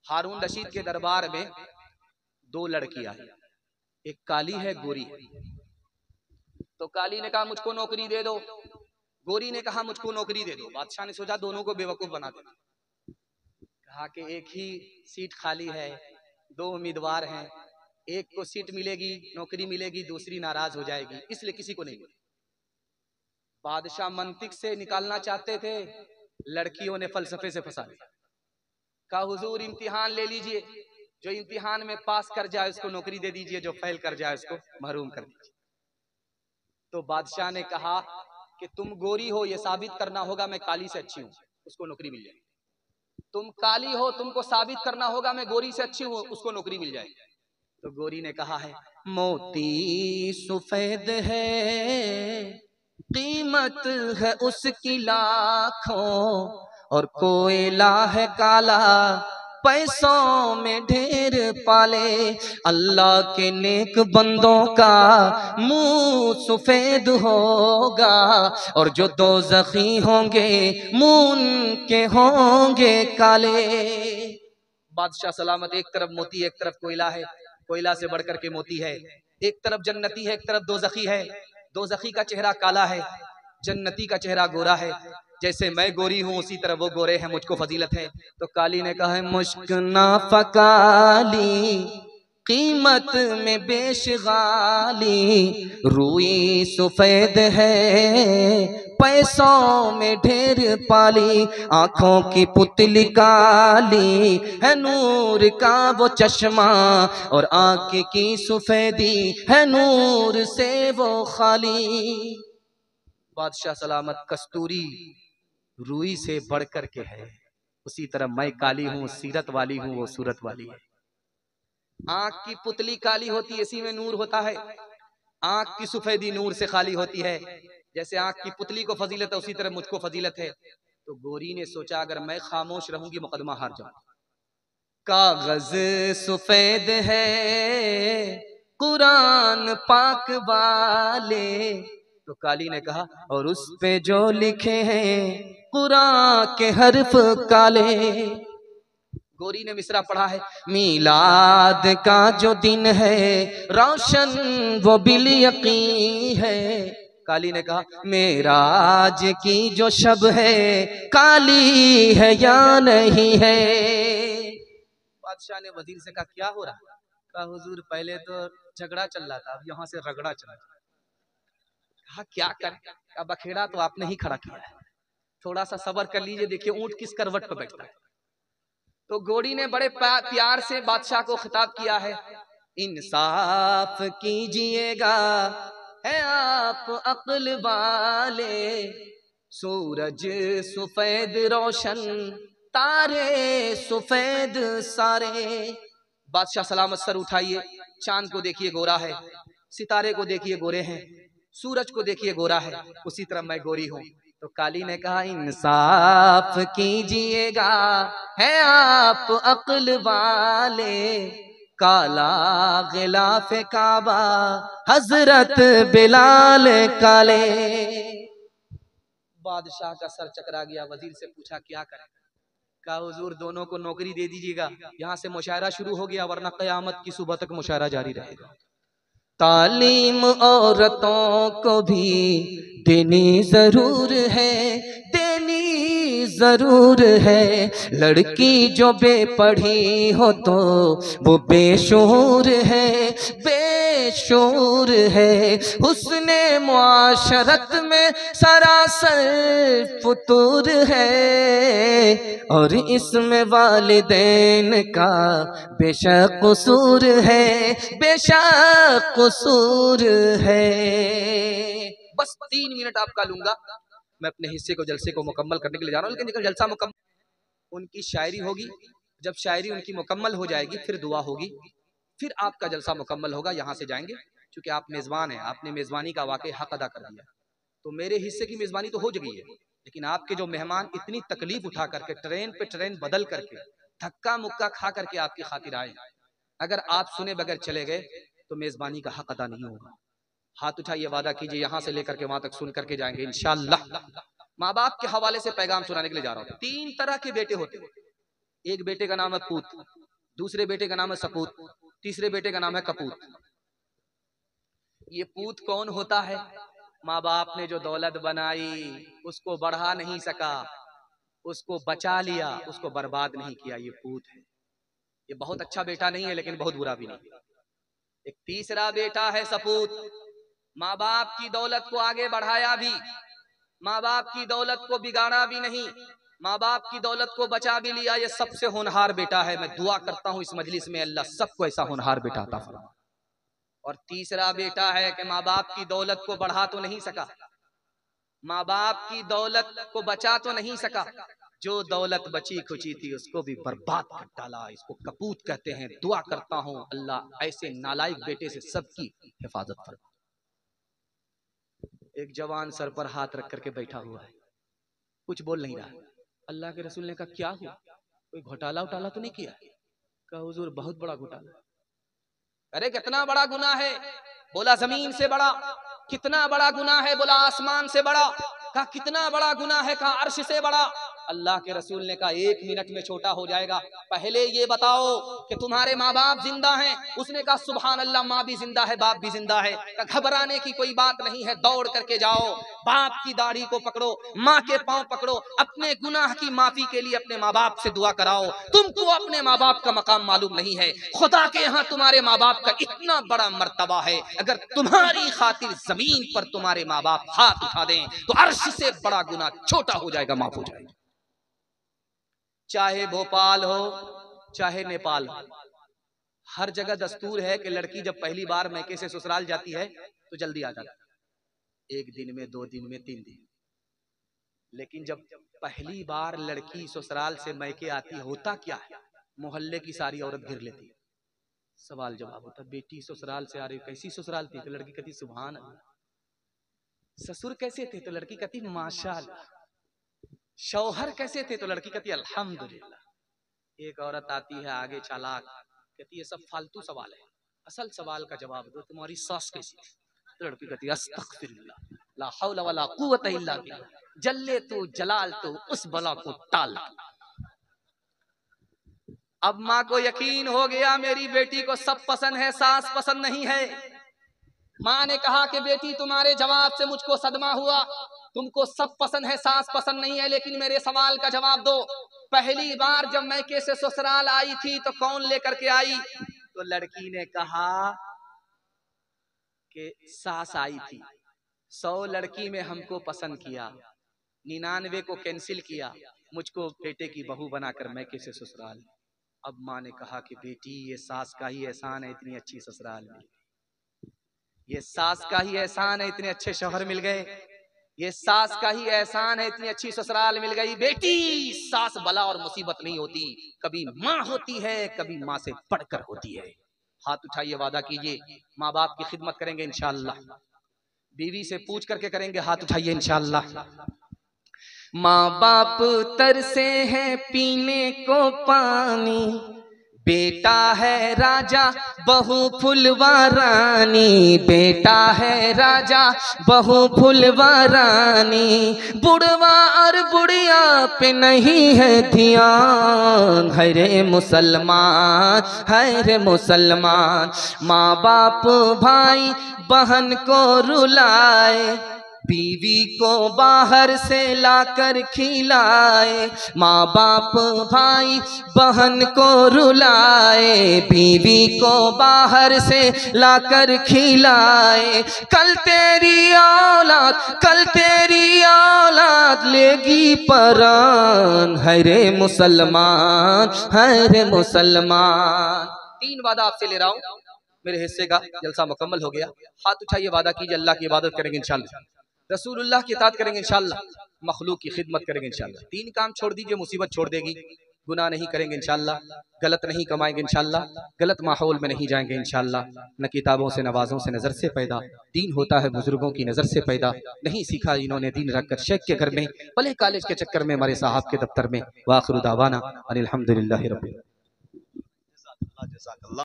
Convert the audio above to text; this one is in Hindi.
हारून रशीद के दरबार में दो लड़कियां हैं, एक काली है, गोरी है। तो काली ने कहा मुझको नौकरी दे दो, गोरी ने कहा मुझको नौकरी दे दो। बादशाह ने सोचा दोनों को बेवकूफ बना देना, कहा कि एक ही सीट खाली है, दो उम्मीदवार हैं, एक को सीट मिलेगी, नौकरी मिलेगी, दूसरी नाराज हो जाएगी, इसलिए किसी को नहीं मिली। बादशाह मंतिक से निकालना चाहते थे, लड़कियों ने फलसफे से फंसा दिया। कहा हुजूर इम्तिहान ले लीजिए, जो इम्तिहान में पास कर जाए उसको नौकरी दे दीजिए, जो फेल कर जाए उसको महरूम कर दीजिए। तो बादशाह ने कहा कि तुम गोरी हो, ये साबित करना होगा मैं काली से अच्छी हूं, उसको नौकरी मिल जाएगी। तुम काली हो, तुमको साबित करना होगा मैं गोरी से अच्छी हूं, उसको नौकरी मिल जाएगी। तो गोरी ने कहा है मोती सफेद है, कीमत है उसकी लाखों, और कोयला है काला, पैसों में ढेर पाले। अल्लाह के नेक बंदों का मुंह सफेद होगा, और जो दोज़खी होंगे मुंह के होंगे काले। बादशाह सलामत, एक तरफ मोती एक तरफ कोयला है, कोयला से बढ़कर के मोती है। एक तरफ जन्नती है, एक तरफ दोज़खी है। दोज़खी का चेहरा काला है, जन्नती का चेहरा गोरा है। जैसे मैं गोरी हूं उसी तरह वो गोरे हैं, मुझको फजीलत है। तो काली ने कहा है मुश्क ना फकाली, कीमत में बेशगाली, रूई सफेद है, पैसों में ढेर पाली, आंखों की पुतली काली है, नूर का वो चश्मा, और आंख की सफेदी है नूर से वो खाली। बादशाह सलामत, कस्तूरी रूई से बढ़कर के है, उसी तरह मैं काली हूं, सीरत वाली हूं, वो सूरत वाली है। आंख की पुतली काली होती है, इसी में नूर होता है। आंख की सफेदी नूर से खाली होती है। जैसे आंख की पुतली को फजीलत है, उसी तरह मुझको फजीलत है। तो गोरी ने सोचा अगर मैं खामोश रहूंगी मुकदमा हार जाऊं। कागज सफेद है कुरान पाक वाले, तो काली ने कहा और उस पे जो लिखे हैं कुरान के हर्फ काले। गोरी ने मिसरा पढ़ा है, मीलाद का जो दिन है रोशन वो बिल यकीन है। काली ने कहा मेराज की जो शब है काली है या नहीं है। बादशाह ने वजीर से कहा क्या हो रहा है? कहा हुजूर पहले तो झगड़ा चल रहा था, अब यहाँ से रगड़ा चला रहा। कहा क्या कर? कहा बखेड़ा तो आपने ही खड़ा किया है, थोड़ा सा सब्र कर लीजिए, देखिए ऊंट किस करवट पर बैठता है। तो गोरी ने बड़े प्यार से बादशाह को खिताब किया है, इंसाफ कीजिएगा है आप अक्ल वाले, सूरज सफेद रोशन तारे सफेद सारे। बादशाह सलामत, सर उठाइए, चांद को देखिए गोरा है, सितारे को देखिए गोरे हैं, सूरज को देखिए गोरा है, उसी तरह मैं गोरी हूं। तो काली ने कहा इंसाफ कीजिएगा है आप अक्ल वाले, काला गिलाफ काबा हजरत बिलाल काले। बादशाह का सर चकरा गया, वजीर से पूछा क्या करें? कहा हुजूर दोनों को नौकरी दे दीजिएगा, यहाँ से मुशायरा शुरू हो गया, वरना कयामत की सुबह तक मुशायरा जारी रहेगा। तालीम औरतों को भी देनी जरूर है, देनी जरूर है, लड़की जो बेपढ़ी हो तो वो बेशूर है, बेशूर है, हुस्ने मुआशरत में सरासर फुतूर है, और इसमें वालिदैन का बेशक कसूर है, बेशक कसूर है। बस 3 मिनट आपका लूंगा, मैं अपने हिस्से को जलसे को मुकम्मल करने के लिए जा रहा हूँ, लेकिन जब जलसा मुकम्मल उनकी शायरी होगी, जब शायरी उनकी मुकम्मल हो जाएगी फिर दुआ होगी, फिर आपका जलसा मुकम्मल होगा, यहाँ से जाएंगे। क्योंकि आप मेजबान हैं, आपने मेजबानी का वाकई हक अदा कर दिया, तो मेरे हिस्से की मेजबानी तो हो गई है, लेकिन आपके जो मेहमान इतनी तकलीफ उठा करके ट्रेन पे ट्रेन बदल करके धक्का मुक्का खा करके आपकी खातिर आए, अगर आप सुने बगैर चले गए तो मेजबानी का हक अदा नहीं होगा। हाथ उठाइए, वादा कीजिए यहाँ से लेकर के वहां तक सुन करके जाएंगे इंशाअल्लाह। माँ बाप के हवाले से पैगाम सुनाने के लिए जा रहा हूँ। 3 तरह के बेटे होते हैं, एक बेटे का नाम है पूत, दूसरे बेटे का नाम है सपूत, तीसरे बेटे का नाम है कपूत। ये पूत कौन होता है? माँ बाप ने जो दौलत बनाई उसको बढ़ा नहीं सका, उसको बचा लिया, उसको बर्बाद नहीं किया, ये पूत है। ये बहुत अच्छा बेटा नहीं है लेकिन बहुत बुरा भी नहीं। एक तीसरा बेटा है सपूत, माँ बाप की दौलत को आगे बढ़ाया भी, माँ बाप की दौलत को बिगाड़ा भी नहीं, माँ बाप की दौलत को बचा भी लिया। ये सबसे होनहार बेटा है। मैं दुआ करता हूँ इस मजलिस में अल्लाह सबको ऐसा होनहार बेटा अता फरमाए। और तीसरा बेटा है कि माँ बाप की दौलत को बढ़ा तो नहीं सका, माँ बाप की दौलत को बचा तो नहीं सका, जो दौलत बची खुची थी उसको भी बर्बाद कर डाला। इसको कपूत कहते हैं। दुआ करता हूँ अल्लाह ऐसे नालायक बेटे से सबकी हिफाजत फरमा। एक जवान सर पर हाथ रख करके बैठा हुआ है, कुछ बोल नहीं रहा। अल्लाह के रसूल ने कहा क्या हुआ, कोई घोटाला उटाला तो नहीं किया? कहा हुजूर बहुत बड़ा घोटाला। अरे कितना बड़ा गुनाह है? बोला जमीन से बड़ा। कितना बड़ा गुनाह है? बोला आसमान से बड़ा। कहा कितना बड़ा गुनाह है? कहा अर्श से बड़ा। अल्लाह के रसूल ने कहा 1 मिनट में छोटा हो जाएगा, पहले ये बताओ कि तुम्हारे माँ बाप जिंदा हैं? उसने कहा सुभान अल्लाह, माँ भी जिंदा है, बाप भी जिंदा है। घबराने की कोई बात नहीं है, दौड़ करके जाओ, बाप की दाढ़ी को पकड़ो, माँ के पांव पकड़ो, अपने गुनाह की माफी के लिए अपने माँ बाप से दुआ कराओ। तुमको अपने माँ बाप का मकाम मालूम नहीं है, खुदा के यहाँ तुम्हारे माँ बाप का इतना बड़ा मर्तबा है, अगर तुम्हारी खातिर जमीन पर तुम्हारे माँ बाप हाथ उठा दें तो अर्श से बड़ा गुनाह छोटा हो जाएगा, माफ हो जाएगा। चाहे भोपाल हो चाहे नेपाल हो, हर जगह दस्तूर है कि लड़की जब पहली बार मैके से ससुराल जाती है तो जल्दी आ जाती है, 1 दिन में, 2 दिन में, 3 दिन। लेकिन जब पहली बार लड़की ससुराल से मैके आती होता क्या है? मोहल्ले की सारी औरत घिर लेती है। सवाल जवाब होता, बेटी ससुराल से आ रही, कैसी ससुराल थी? तो लड़की कहती सुभान अल्लाह। ससुर कैसे थे? तो लड़की कहती माशाअल्लाह। शौहर कैसे थे? तो लड़की कहती अल्हम्दुलिल्लाह। एक औरत आती है आगे चालाक, कहती है सब फालतू सवाल है, असल सवाल का जवाब दो, तुम्हारी सास कैसी थी? तो लड़की कहती है अस्तगफिरुल्लाह, ला हौला वला कुव्वता इल्ला बिल्लाह, जल्ले तो जलाल तो उस बला को टाल। अब माँ को यकीन हो गया मेरी बेटी को सब पसंद है, सास पसंद नहीं है। माँ ने कहा कि बेटी तुम्हारे जवाब से मुझको सदमा हुआ, तुमको सब पसंद है, सास पसंद नहीं है, लेकिन मेरे सवाल का जवाब दो। पहली बार जब मैके से ससुराल आई थी तो कौन लेकर के आई? तो लड़की ने कहा कि सास आई थी। 100 लड़की में हमको पसंद किया, 99 को कैंसिल किया, मुझको बेटे की बहू बनाकर मैके से ससुराल। अब माँ ने कहा कि बेटी ये सास का ही एहसान है, इतनी अच्छी ससुराल मिल गई, ये सास का ही एहसान है, इतने अच्छे शौहर मिल गए, ये सास का ही एहसान है, इतनी अच्छी ससुराल मिल गई। बेटी सास बला और मुसीबत नहीं होती, कभी माँ होती है, कभी माँ से बढ़कर होती है। हाथ उठाइए, वादा कीजिए माँ बाप की खिदमत करेंगे इंशाअल्लाह, बीवी से पूछ करके करेंगे, हाथ उठाइए इंशाअल्लाह। माँ बाप तरसे हैं पीने को पानी, बेटा है राजा बहू फुलवा रानी, बेटा है राजा बहू फुलवा रानी, बुढ़वा और बुढ़िया पे नहीं है ध्यान, है रे मुसलमान, है रे मुसलमान। माँ बाप भाई बहन को रुलाए, बीवी को बाहर से लाकर खिलाए, माँ बाप भाई बहन को रुलाए, बीवी को बाहर से लाकर खिलाए, कल तेरी औलाद, कल तेरी औलाद लेगी परान, है रे मुसलमान, है रे मुसलमान। 3 वादा आपसे ले रहा हूँ, मेरे हिस्से का जलसा मुकम्मल हो गया। हाथ उठाइए, वादा कीजिए अल्लाह की इबादत करेंगे इंशाअल्लाह, रसूलुल्लाह की इताअत करेंगे इंशाअल्लाह, मखलूक की खिदमत करेंगे इंशाअल्लाह। 3 काम छोड़ दीजिए, मुसीबत छोड़ देगी। गुनाह नहीं करेंगे इंशाअल्लाह, गलत नहीं कमाएंगे इंशाअल्लाह, गलत माहौल में नहीं जाएंगे इंशाअल्लाह। न किताबों से नवाजों से नजर से पैदा, दीन होता है बुजुर्गों की नजर से पैदा, नहीं सीखा इन्होंने दीन रखकर शेख के घर में, भले कॉलेज के चक्कर में, हमारे साहब के दफ्तर में। वाखिरु दावाना अनिल हम्दुलिल्लाहि रब्बिल आलमीन।